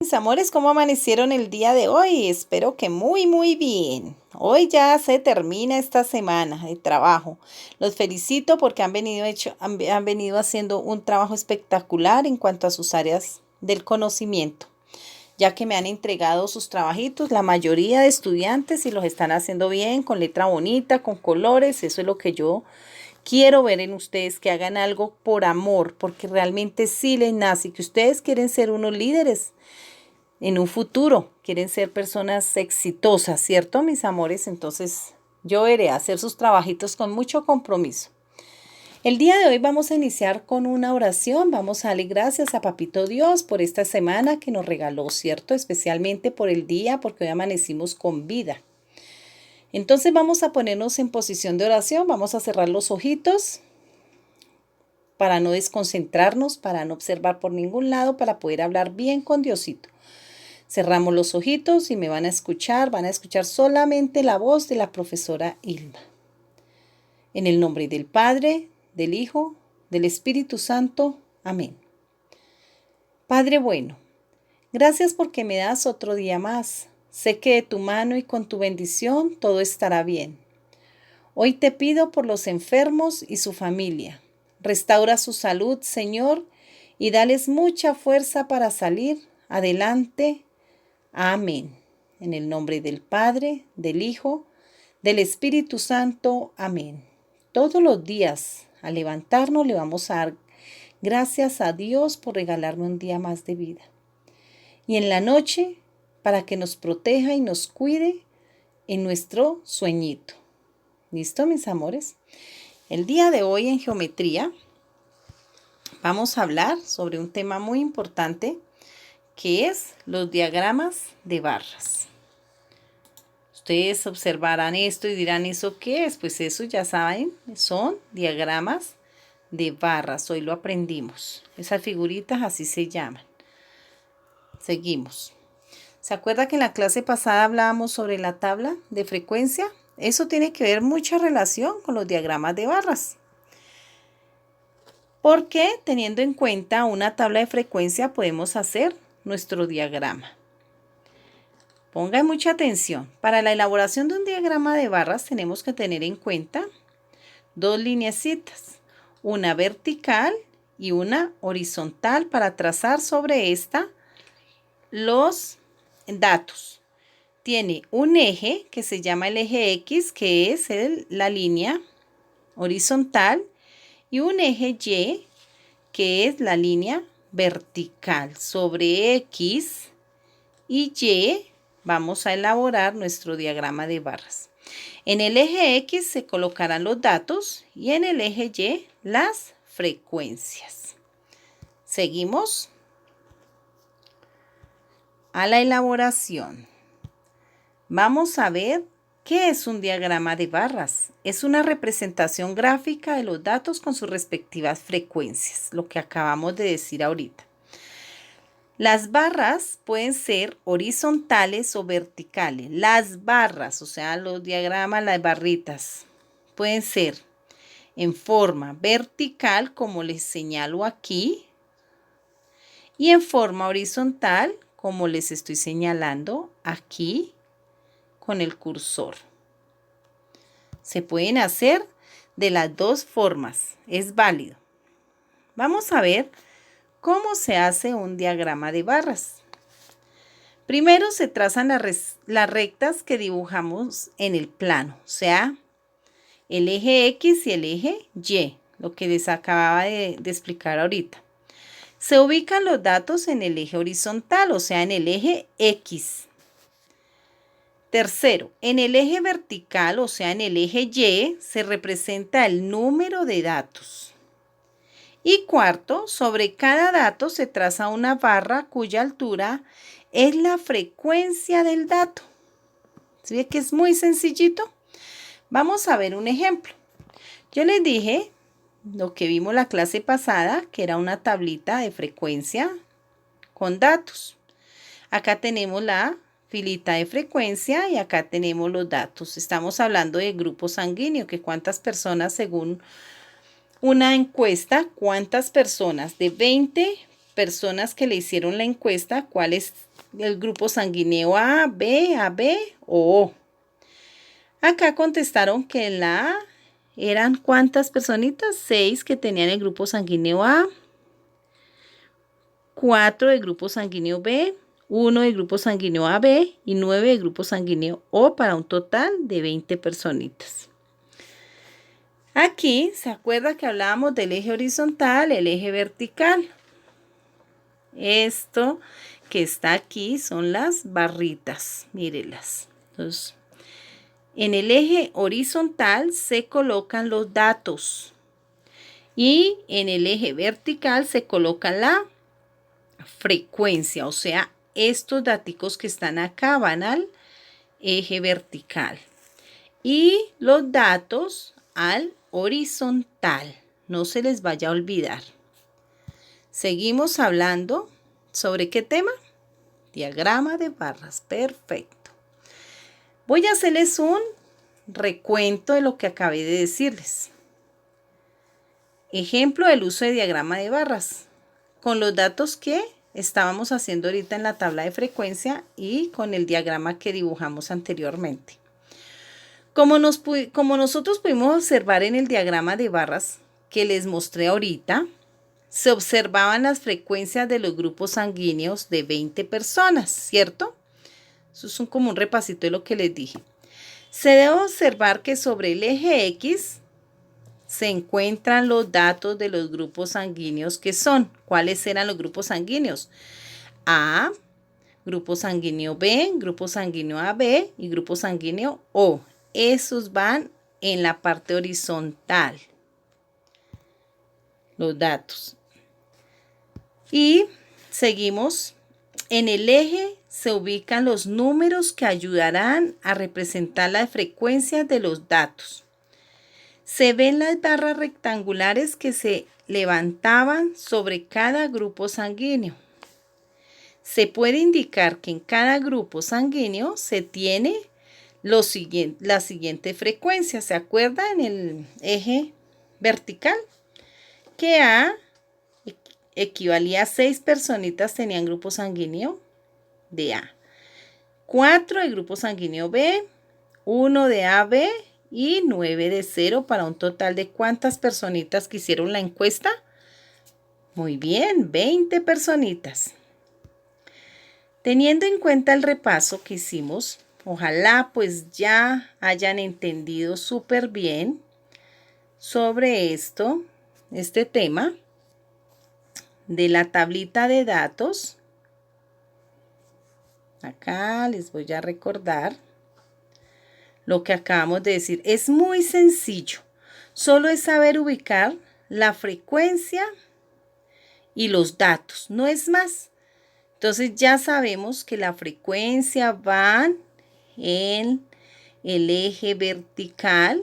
Mis amores, ¿cómo amanecieron el día de hoy? Espero que muy bien. Hoy ya se termina esta semana de trabajo. Los felicito porque han venido haciendo un trabajo espectacular en cuanto a sus áreas del conocimiento, ya que me han entregado sus trabajitos, la mayoría de estudiantes, y los están haciendo bien, con letra bonita, con colores. Eso es lo que yo quiero ver en ustedes, que hagan algo por amor, porque realmente sí les nace, que ustedes quieren ser unos líderes en un futuro, quieren ser personas exitosas, ¿cierto, mis amores? Entonces yo veré hacer sus trabajitos con mucho compromiso. El día de hoy vamos a iniciar con una oración. Vamos a darle gracias a Papito Dios por esta semana que nos regaló, ¿cierto? Especialmente por el día, porque hoy amanecimos con vida. Entonces vamos a ponernos en posición de oración, vamos a cerrar los ojitos para no desconcentrarnos, para no observar por ningún lado, para poder hablar bien con Diosito. Cerramos los ojitos y van a escuchar solamente la voz de la profesora Ilma. En el nombre del Padre, del Hijo, del Espíritu Santo. Amén. Padre bueno, gracias porque me das otro día más. Sé que de tu mano y con tu bendición todo estará bien. Hoy te pido por los enfermos y su familia. Restaura su salud, Señor, y dales mucha fuerza para salir adelante. Amén. En el nombre del Padre, del Hijo, del Espíritu Santo. Amén. Todos los días, al levantarnos, le vamos a dar gracias a Dios por regalarme un día más de vida. Y en la noche, para que nos proteja y nos cuide en nuestro sueñito. ¿Listo, mis amores? El día de hoy en geometría vamos a hablar sobre un tema muy importante, que es los diagramas de barras. Ustedes observarán esto y dirán, ¿eso qué es? Pues eso ya saben, son diagramas de barras. Hoy lo aprendimos. Esas figuritas así se llaman. Seguimos. ¿Se acuerda que en la clase pasada hablábamos sobre la tabla de frecuencia? Eso tiene que ver mucha relación con los diagramas de barras. Porque teniendo en cuenta una tabla de frecuencia podemos hacer nuestro diagrama. Pongan mucha atención. Para la elaboración de un diagrama de barras tenemos que tener en cuenta dos lineecitas, una vertical y una horizontal, para trazar sobre esta los datos. Tiene un eje que se llama el eje X, que es la línea horizontal, y un eje Y, que es la línea vertical. Sobre X y Y vamos a elaborar nuestro diagrama de barras. En el eje X se colocarán los datos y en el eje Y las frecuencias. Seguimos a la elaboración. Vamos a ver qué es un diagrama de barras. Es una representación gráfica de los datos con sus respectivas frecuencias, lo que acabamos de decir ahorita. Las barras pueden ser horizontales o verticales. Las barras, o sea, los diagramas, las barritas, pueden ser en forma vertical, como les señalo aquí, y en forma horizontal, como les estoy señalando aquí con el cursor. Se pueden hacer de las dos formas, es válido. Vamos a ver cómo se hace un diagrama de barras. Primero se trazan las rectas que dibujamos en el plano, o sea, el eje X y el eje Y, lo que les acababa de explicar ahorita. Se ubican los datos en el eje horizontal, o sea, en el eje X. Tercero, en el eje vertical, o sea, en el eje Y, se representa el número de datos. Y cuarto, sobre cada dato se traza una barra cuya altura es la frecuencia del dato. ¿Sí ve que es muy sencillito? Vamos a ver un ejemplo. Yo les dije lo que vimos la clase pasada, que era una tablita de frecuencia con datos. Acá tenemos la filita de frecuencia y acá tenemos los datos. Estamos hablando de grupo sanguíneo, que cuántas personas, según una encuesta, cuántas personas de 20 personas que le hicieron la encuesta, cuál es el grupo sanguíneo A, B, AB o O. Acá contestaron que la A eran ¿cuántas personitas? 6 que tenían el grupo sanguíneo A, 4 del grupo sanguíneo B, 1 del grupo sanguíneo AB y 9 del grupo sanguíneo O, para un total de 20 personitas. Aquí, ¿se acuerda que hablábamos del eje horizontal, el eje vertical? Esto que está aquí son las barritas, mírenlas. Entonces, en el eje horizontal se colocan los datos y en el eje vertical se coloca la frecuencia, o sea, estos datos que están acá van al eje vertical y los datos al horizontal. No se les vaya a olvidar. Seguimos hablando sobre ¿qué tema? Diagrama de barras. Perfecto. Voy a hacerles un recuento de lo que acabé de decirles. Ejemplo del uso de diagrama de barras con los datos que estábamos haciendo ahorita en la tabla de frecuencia y con el diagrama que dibujamos anteriormente. Como nosotros pudimos observar en el diagrama de barras que les mostré ahorita, se observaban las frecuencias de los grupos sanguíneos de 20 personas, ¿cierto? Eso es como un repasito de lo que les dije. Se debe observar que sobre el eje X se encuentran los datos de los grupos sanguíneos que son. ¿Cuáles eran los grupos sanguíneos? A, grupo sanguíneo B, grupo sanguíneo AB y grupo sanguíneo O. Esos van en la parte horizontal, los datos. Y seguimos. En el eje se ubican los números que ayudarán a representar las frecuencias de los datos. Se ven las barras rectangulares que se levantaban sobre cada grupo sanguíneo. Se puede indicar que en cada grupo sanguíneo se tiene la siguiente frecuencia. ¿Se acuerda en el eje vertical? Que A equivalía a 6 personitas tenían grupo sanguíneo de A. 4 de grupo sanguíneo B, 1 de AB y 9 de 0 para un total de ¿cuántas personitas que hicieron la encuesta? Muy bien, 20 personitas. Teniendo en cuenta el repaso que hicimos, ojalá pues ya hayan entendido súper bien sobre este tema de la tablita de datos. Acá les voy a recordar lo que acabamos de decir. Es muy sencillo. Solo es saber ubicar la frecuencia y los datos. No es más. Entonces ya sabemos que la frecuencia van en el eje vertical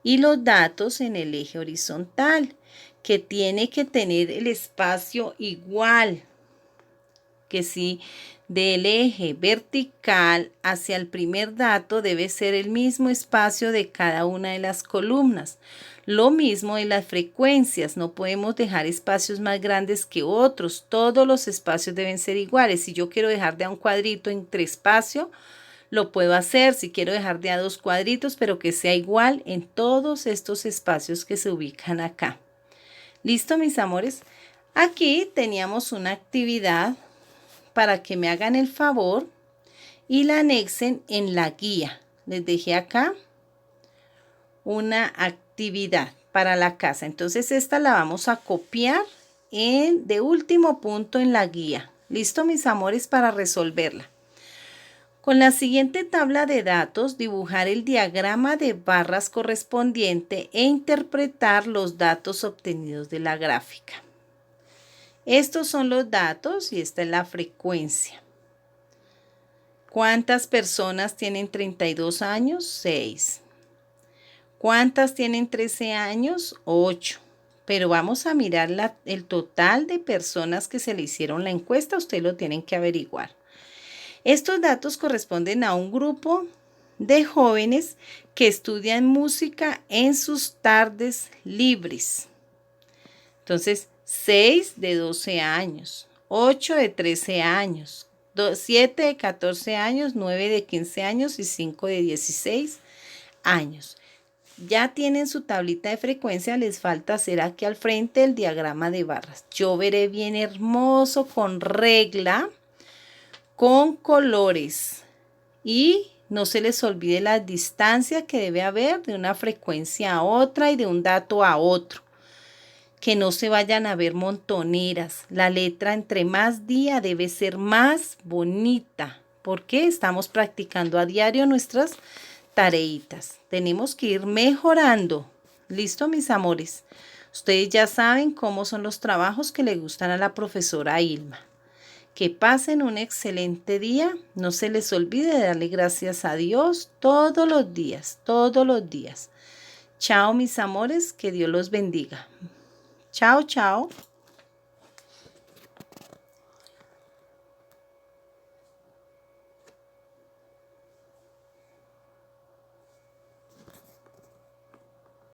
y los datos en el eje horizontal, que tiene que tener el espacio igual. Que si del eje vertical hacia el primer dato debe ser el mismo espacio de cada una de las columnas. Lo mismo en las frecuencias, no podemos dejar espacios más grandes que otros. Todos los espacios deben ser iguales. Si yo quiero dejar de a un cuadrito entre espacio, lo puedo hacer. Si quiero dejar de a 2 cuadritos, pero que sea igual en todos estos espacios que se ubican acá. ¿Listo, mis amores? Aquí teníamos una actividad para que me hagan el favor y la anexen en la guía. Les dejé acá una actividad para la casa. Entonces esta la vamos a copiar de último punto en la guía. ¿Listo, mis amores, para resolverla? Con la siguiente tabla de datos, dibujar el diagrama de barras correspondiente e interpretar los datos obtenidos de la gráfica. Estos son los datos y esta es la frecuencia. ¿Cuántas personas tienen 32 años? 6. ¿Cuántas tienen 13 años? 8. Pero vamos a mirar el total de personas que se le hicieron la encuesta. Ustedes lo tienen que averiguar. Estos datos corresponden a un grupo de jóvenes que estudian música en sus tardes libres. Entonces, 6 de 12 años, 8 de 13 años, 7 de 14 años, 9 de 15 años y 5 de 16 años. Ya tienen su tablita de frecuencia, les falta hacer aquí al frente el diagrama de barras. Yo veré bien hermoso con regla, con colores y no se les olvide la distancia que debe haber de una frecuencia a otra y de un dato a otro. Que no se vayan a ver montoneras. La letra entre más día debe ser más bonita, porque estamos practicando a diario nuestras tareitas. Tenemos que ir mejorando. ¿Listo, mis amores? Ustedes ya saben cómo son los trabajos que le gustan a la profesora Ilma. Que pasen un excelente día. No se les olvide darle gracias a Dios todos los días, todos los días. Chao, mis amores, que Dios los bendiga. Chao, chao.